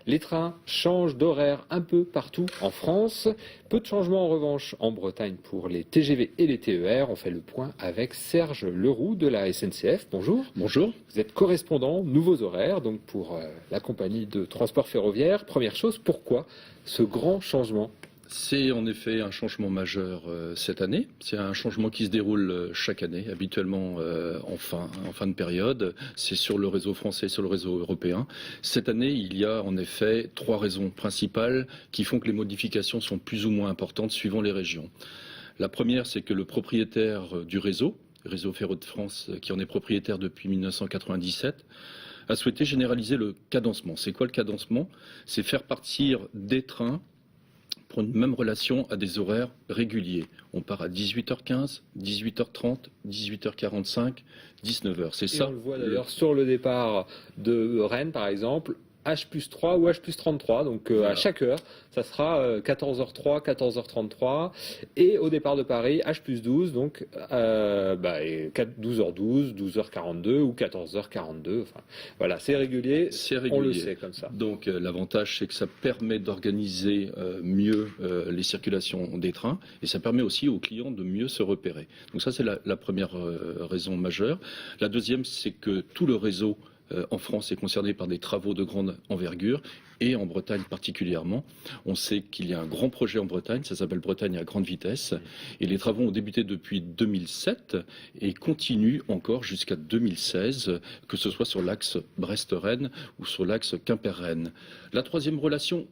Les trains changent d'horaire un peu partout en France. Peu de changements en revanche en Bretagne pour les TGV et les TER. On fait le point avec Serge Leroux de la SNCF. Bonjour. Bonjour. Vous êtes correspondant nouveaux horaires donc pour la compagnie de transport ferroviaire. Première chose, pourquoi ce grand changement ? C'est en effet un changement majeur cette année. C'est un changement qui se déroule chaque année, habituellement en fin de période. C'est sur le réseau français, sur le réseau européen. Cette année, il y a en effet 3 raisons principales qui font que les modifications sont plus ou moins importantes suivant les régions. La première, c'est que le propriétaire du réseau Ferro de France, qui en est propriétaire depuis 1997, a souhaité généraliser le cadencement. C'est quoi le cadencement ? C'est faire partir des trains pour une même relation à des horaires réguliers. On part à 18h15, 18h30, 18h45, 19h. C'est ça. On le voit d'ailleurs sur le départ de Rennes par exemple. H+3 ou H+33, donc voilà. À chaque heure, ça sera 14h03, 14h33, et au départ de Paris, H+12, donc 12h12, 12h42 ou 14h42, enfin, voilà, c'est régulier, on le sait comme ça. Donc l'avantage, c'est que ça permet d'organiser mieux les circulations des trains, et ça permet aussi aux clients de mieux se repérer. Donc ça, c'est la première raison majeure. La deuxième, c'est que tout le réseau en France est concerné par des travaux de grande envergure et en Bretagne particulièrement. On sait qu'il y a un grand projet en Bretagne, ça s'appelle Bretagne à grande vitesse et les travaux ont débuté depuis 2007 et continuent encore jusqu'à 2016, que ce soit sur l'axe Brest-Rennes ou sur l'axe Quimper-Rennes. La troisième raison,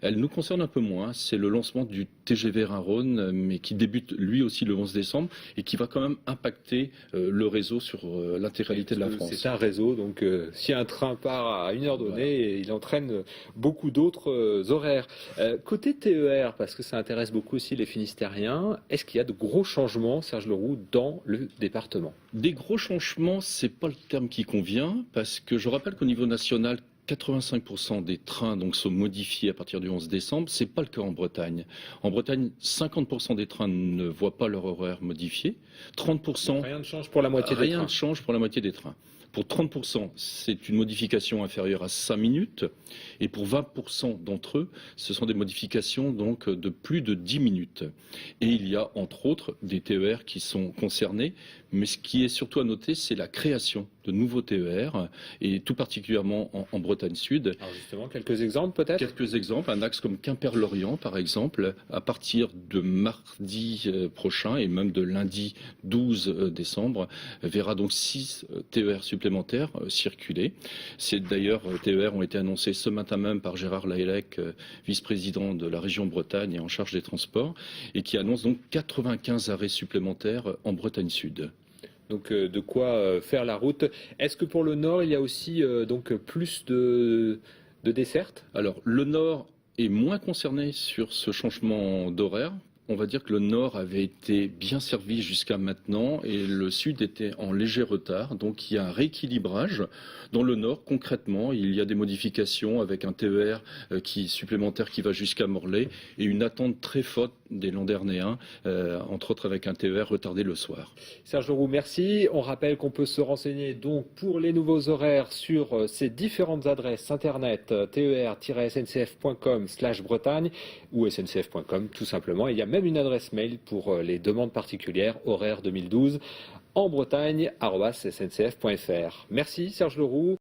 elle nous concerne un peu moins, c'est le lancement du TGV Rhin-Rhône, mais qui débute lui aussi le 11 décembre et qui va quand même impacter le réseau sur l'intégralité de la France. C'est un réseau, donc si un train part à une heure donnée, il entraîne beaucoup d'autres horaires. Côté TER, parce que ça intéresse beaucoup aussi les Finistériens, est-ce qu'il y a de gros changements, Serge Leroux, dans le département ? Des gros changements, c'est pas le terme qui convient, parce que je rappelle qu'au niveau national, 85% des trains donc, sont modifiés à partir du 11 décembre. Ce n'est pas le cas en Bretagne. En Bretagne, 50% des trains ne voient pas leur horaire modifié. 30%... Rien ne change pour la moitié des trains. Rien ne change pour la moitié des trains. Pour 30%, c'est une modification inférieure à 5 minutes. Et pour 20% d'entre eux, ce sont des modifications donc, de plus de 10 minutes. Et il y a entre autres des TER qui sont concernés. Mais ce qui est surtout à noter, c'est la création de nouveaux TER, et tout particulièrement en Bretagne Sud. Alors justement, quelques exemples peut-être ? Quelques exemples, un axe comme Quimper-Lorient par exemple, à partir de mardi prochain et même de lundi 12 décembre, verra donc 6 TER supplémentaires circuler. Ces d'ailleurs TER ont été annoncés ce matin même par Gérard Lahellec, vice-président de la région Bretagne et en charge des transports, et qui annonce donc 95 arrêts supplémentaires en Bretagne Sud. Donc de quoi faire la route. Est-ce que pour le Nord, il y a aussi donc plus de dessertes ? Alors le Nord est moins concerné sur ce changement d'horaire. On va dire que le Nord avait été bien servi jusqu'à maintenant et le Sud était en léger retard. Donc il y a un rééquilibrage. Dans le Nord, concrètement, il y a des modifications avec un TER supplémentaire qui va jusqu'à Morlaix et une attente très forte des Landernéens, entre autres avec un TER retardé le soir. Serge Leroux, merci. On rappelle qu'on peut se renseigner donc pour les nouveaux horaires sur ces différentes adresses internet ter-sncf.com/Bretagne ou sncf.com tout simplement. Il y a même une adresse mail pour les demandes particulières, horaire 2012 en Bretagne, @sncf.fr. Merci Serge Leroux.